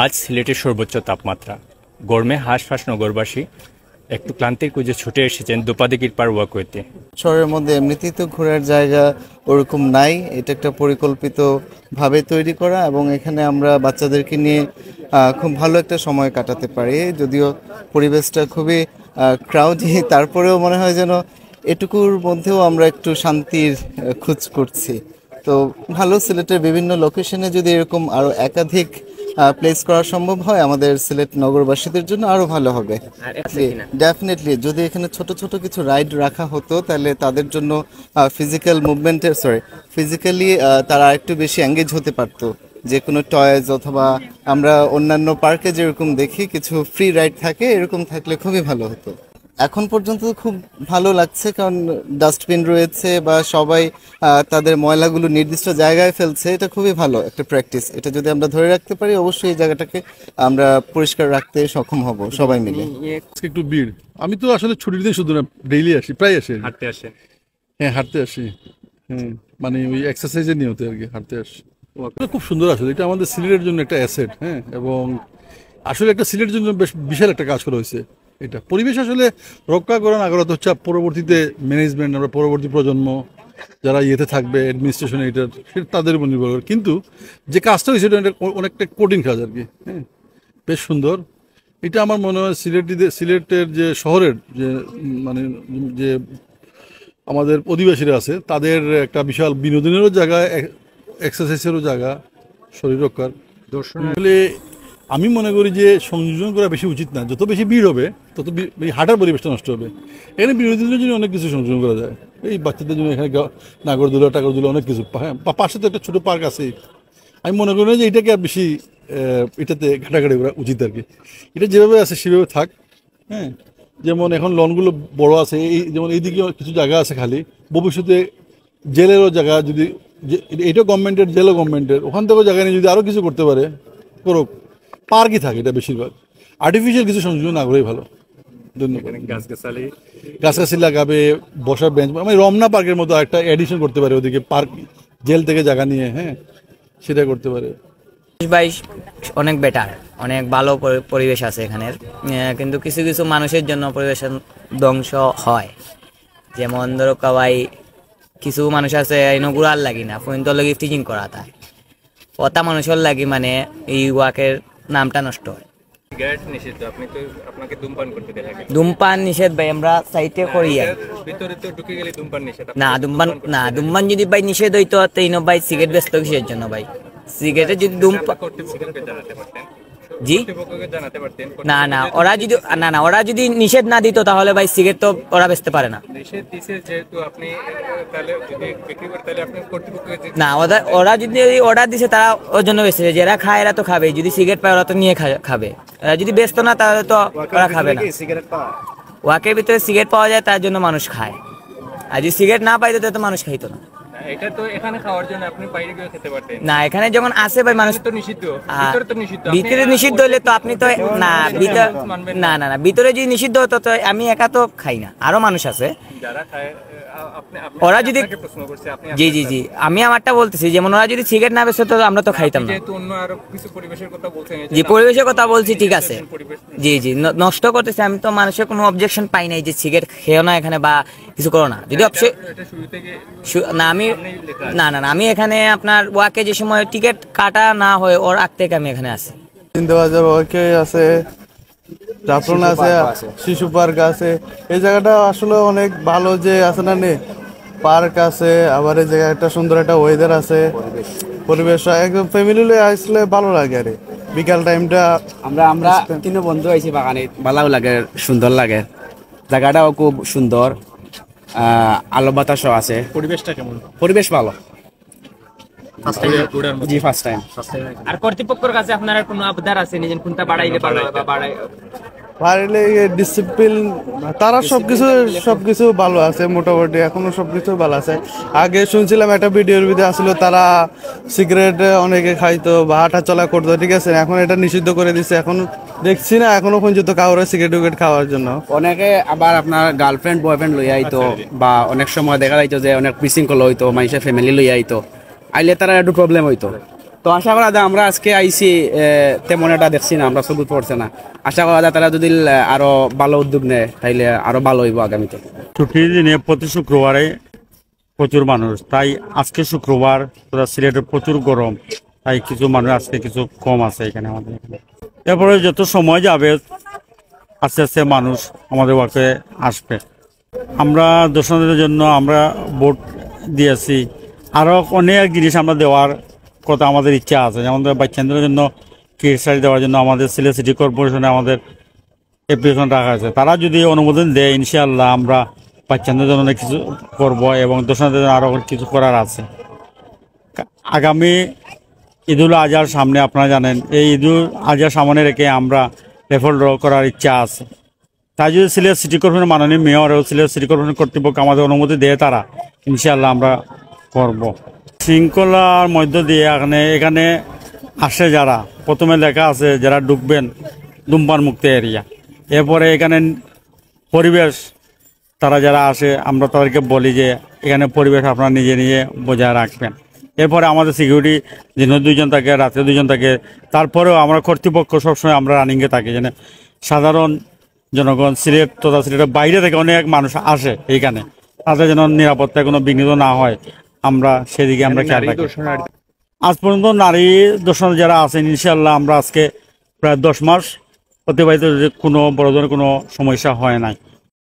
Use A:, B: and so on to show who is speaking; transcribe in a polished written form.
A: আজ সিলেটের সর্বোচ্চ তাপমাত্রা। গরমে হাঁসফাঁস নগরবাসী একটু ক্লান্তির কুঁজে ছুটে এসেছেন দোপাদিঘির পার ওয়াকওয়েতে।
B: শহরের মধ্যে এমনিতেই তো ঘোরার জায়গা ওরকম নাই, এটা একটা পরিকল্পিত ভাবে তৈরি করা এবং এখানে আমরা বাচ্চাদেরকে নিয়ে খুব ভালো একটা সময় কাটাতে পারি। যদিও পরিবেশটা খুবই ক্রাউডি, তারপরেও মনে হয় যেন এটুকুর মধ্যেও আমরা একটু শান্তির খোঁজ করছি। তো ভালো, সিলেটের বিভিন্ন লোকেশনে যদি এরকম আরো একাধিক প্লেস করা সম্ভব হয় আমাদের সিলেট নগরবাসীদের জন্য আরো ভালো হবে। ডেফিনেটলি যদি এখানে ছোট ছোট কিছু রাইড রাখা হতো তাহলে তাদের জন্য ফিজিক্যালি তারা একটু বেশি এঙ্গেজ হতে পারতো। যে কোনো টয়েজ অথবা আমরা অন্যান্য পার্কে যেরকম দেখি কিছু ফ্রি রাইড থাকে, এরকম থাকলে খুবই ভালো হতো। এখন পর্যন্ত খুব ভালো লাগছে, কারণ ডাস্টবিন রয়েছে বা সবাই তাদের ময়লাগুলো নির্দিষ্ট জায়গায় ফেলছে। এটা খুবই ভালো একটা প্র্যাকটিস। এটা যদি আমরা ধরে রাখতে পারি অবশ্যই এই জায়গাটাকে আমরা পরিষ্কার রাখতে সক্ষম হব সবাই মিলে।
C: একটু ভিড়, আমি তো আসলে ছুটির দিন শুধু না, ডেইলি আসি, প্রায় আসি,
A: হাঁটতে আসেন?
C: হ্যাঁ হাঁটতে আসি, হ্যাঁ মানে ওই এক্সারসাইজের নিয়তে আর কি হাঁটতে আসি। খুব সুন্দর আসলে, এটা আমাদের সিলেটের জন্য একটা অ্যাসেট। হ্যাঁ, এবং আসলে একটা সিলেটের জন্য বেশ বিশাল একটা কাজ করা হয়েছে। এটা পরিবেশ আসলে রক্ষা করা না করা তো হচ্ছে পরবর্তীতে ম্যানেজমেন্ট, আমরা পরবর্তী প্রজন্ম যারা ইয়েতে থাকবে অ্যাডমিনিস্ট্রেশন, এটার সেটা তাদের উপর নির্ভর করে। কিন্তু যে কাজটা হয়েছে এটা অনেকটা কঠিন কাজ আর কি। হ্যাঁ, বেশ সুন্দর। এটা আমার মনে হয় সিলেটের যে শহরের যে মানে যে আমাদের অধিবাসীরা আছে তাদের একটা বিশাল বিনোদনেরও জায়গা, এক্সারসাইজেরও জায়গা, শরীর রক্ষার দর্শন। আসলে আমি মনে করি যে সংযোজন করা বেশি উচিত না। যত বেশি ভিড় হবে তত হাঁটার পরিবেশটা নষ্ট হবে। এখানে বিনোদনের জন্য অনেক কিছু সংযোজন করা যায়। এই বাচ্চাদের জন্য এখানে নাগরদোলা টাগরদোলা অনেক কিছু, পাশে তো একটা ছোটো পার্ক আছে। আমি মনে করি না যে এটাকে আর বেশি এটাতে ঘাটাঘাটি করা উচিত আর কি। এটা যেভাবে আছে সেভাবে থাক। হ্যাঁ, যেমন এখন লনগুলো বড় আছে, এই যেমন এইদিকে কিছু জায়গা আছে খালি, ভবিষ্যতে জেলেরও জায়গা যদি, এইটাও গভর্নমেন্টের, জেলও গভর্নমেন্টের, ওখান থেকেও জায়গা নিয়ে যদি আরও কিছু করতে পারে করুক। পার্কই থাকে এটা বেশিরভাগ, আর্টিফিশিয়াল কিছু সংযোজন না করেই ভালো। ধন্যবাদ। গাছগাছালি লাগাবে, বসার বেঞ্চ, আমি রমনা পার্কের মতো একটা এডিশন করতে পারে ওদিকে, পার্ক জেল থেকে জায়গা নিয়ে, হ্যাঁ সেটা করতে পারে।
D: অনেক বেটার, অনেক ভালো পরিবেশ আছে এখানের। কিন্তু কিছু কিছু মানুষের জন্য পরিবেশ ধ্বংস হয়। যেমন ধরো কাবাই কিছু মানুষ আছে ঘুরার লাগি না, ফোন তো লাগি টিচিং করা তাই কথা মানুষের লাগি, মানে এই ওয়াকের নামটা নষ্ট হয়। ধূমপান নিষেধ ভাই, আমরা সাইটে করি না ধূমপান যদি ভাই নিষেধ হইতো ভাই সিগারেট ব্যস্ত কিসের জন্য ভাই? সিগারেটে যদি ধূমপান, জি না ওরা যদি নিষেধ না দিত তাহলে ভাই সিগারেট তো ওরা বেচতে পারে না। না ওরা যদি অর্ডার দিছে তারা ওর জন্য বেচতেছে, যারা খায় এরা তো খাবে, যদি সিগারেট পায় ওরা তো নিয়ে খাবে। যদি বেচতো না তাহলে তো ওরা খাবে না। ওয়াকের ভিতরে সিগারেট পাওয়া যায় তার জন্য মানুষ খায়, আর যদি সিগারেট না পাইতো তাহলে তো মানুষ খাইতো না।
A: এটা তো এখানে খাওয়ার জন্য আপনি বাইরে গিয়ে খেতে পারতেন
D: না, এখানে যখন আসে ভাই মানুষ
A: তো নিষিদ্ধ, ভিতরে তো নিষিদ্ধ।
D: ভিতরে নিষিদ্ধ হইলে তো আপনি তো না ভিতরে যদি নিষিদ্ধ হতো তো আমি একা তো খাই না, আরো মানুষ আছে
A: যারা খায়।
D: ওরা যদি, জি আমি আমারটা বলতেছি, যেমন ওরা যদি সিগারেট না বেচতো তো আমরা তো খাইতাম না।
A: যেহেতু অন্য আরো কিছু পরিবেশের কথা বলছেন,
D: জি পরিবেশের কথা বলছি, ঠিক আছে, জি নষ্ট করতেছে। আমি তো মানুষের কোনো অবজেকশন পাই নাই যে সিগারেট খেও না এখানে বা কিছু করো না। যদি আমি এখানে আপনার ওয়াকে যে সময় টিকিট কাটা না হয় ওর আগ থেকে আমি এখানে আসি।
B: 3000 ওয়াকে আছে, জাফরন আছে, শিশু পার্ক আছে। এই জায়গাটা আসলে অনেক ভালো, যে আছে না নে পার্ক আছে, আবার এই জায়গায় একটা সুন্দর একটা ওয়েদার আছে, পরিবেশ একদম ফ্যামিলি লয়ে আসলে ভালো লাগে। আরে বিকাল টাইমটা
E: আমরা তিনও বন্ধু আইছি বাগানে, ভালো লাগে, সুন্দর লাগে, জায়গাটাও খুব সুন্দর, আলো বাতাসও আছে।
A: পরিবেশটা কেমন?
E: পরিবেশ ভালো। জি ফার্স্ট টাইম।
A: আর কর্তৃপক্ষের কাছে আপনার কোনো আবদার আছে নিজের কোনটা বাড়াইলে ভালো হবে বা
B: পারলে ডিসিপ্লিন, তারা সবকিছু ভালো আছে মোটামুটি, এখনো সবকিছু ভালো আছে। আগে শুনছিলাম একটা ভিডিওর ভিতরে আসলে তারা সিগারেট অনেকে খাইতো বা হাঁটা চলা করতো, ঠিক আছে, এখন এটা নিষিদ্ধ করে দিচ্ছে। এখন দেখছি না এখনো পর্যন্ত কাউরে সিগারেট খাওয়ার জন্য।
E: অনেকে আবার আপনার গার্লফ্রেন্ড বয়ফ্রেন্ড লই আইতো, বা অনেক সময় দেখা যাইতো যে অনেক বিশৃঙ্খলা হইতো, মানুষের ফ্যামিলি লই আইতো, আইলে তারা একটু প্রবলেম হইতো। তো আশা করা যায় আমরা আজকে আইসি তেমন একটা দেখছি না, আমরা সবুজ পড়ছে না। আশা করা যায় তারা যদি আরো ভালো উদ্যোগ নেয় তাইলে আরো ভালো হইব আগামীতে।
F: ছুটির দিনে প্রতি শুক্রবারে প্রচুর মানুষ, তাই আজকে শুক্রবার সিলেটে প্রচুর গরম, তাই কিছু মানুষ আজকে কিছু কম আছে এখানে আমাদের এখানে। এরপরে যত সময় যাবে আস্তে আস্তে মানুষ আমাদের ওয়াকে আসবে। আমরা দর্শনার্থীদের জন্য আমরা বোট দিয়েছি, আরও অনেক জিনিস আমরা দেওয়ার কথা আমাদের ইচ্ছা আছে। যেমন বাচ্চাদের জন্য কিড সাইড দেওয়ার জন্য আমাদের সিলেট সিটি কর্পোরেশনে আমাদের অ্যাপ্লিকেশন রাখা আছে। তারা যদি অনুমোদন দেয় ইনশাআল্লাহ আমরা বাচ্চাদের জন্য অনেক কিছু করব এবং দর্শনার্থীদের জন্য আরও কিছু করার আছে। আগামী ঈদুল আজহার সামনে আপনারা জানেন, এই ঈদুল আজহার সামনে রেখে আমরা রেফার ড্র করার ইচ্ছা আছে। তাই যদি সিলেট সিটি কর্পোরেশনের মাননীয় মেয়র ও সিলেট সিটি কর্পোরেশন কর্তৃপক্ষ আমাদের অনুমতি দেয় তারা ইনশাআল্লাহ আমরা করব। শৃঙ্খলার মধ্য দিয়ে এখানে আসে যারা, প্রথমে লেখা আছে যারা ঢুকবেন ধূমপান মুক্ত এরিয়া। এরপরে এখানে পরিবেশ, তারা যারা আসে আমরা তাদেরকে বলি যে এখানে পরিবেশ আপনারা নিজে নিজে বজায় রাখবেন। এরপরে আমাদের সিকিউরিটি দিনে 2 জন থাকে, রাতে 2 জন থাকে। তারপরেও আমরা কর্তৃপক্ষ সবসময় আমরা রানিংয়ে থাকি, যেন সাধারণ জনগণ সিলেট তথা সিলেটের বাইরে থেকে অনেক মানুষ আসে এইখানে, তাদের যেন নিরাপত্তায় কোনো বিঘ্নিত না হয়, আমরা সেদিকে আমরা খেয়াল রাখি। আজ পর্যন্ত নারী দর্শন যারা আছেন ইনশাআল্লাহ আমরা আজকে প্রায় 10 মাস অতিবাহিত, কোনো বড় ধরনের কোনো সমস্যা হয় নাই।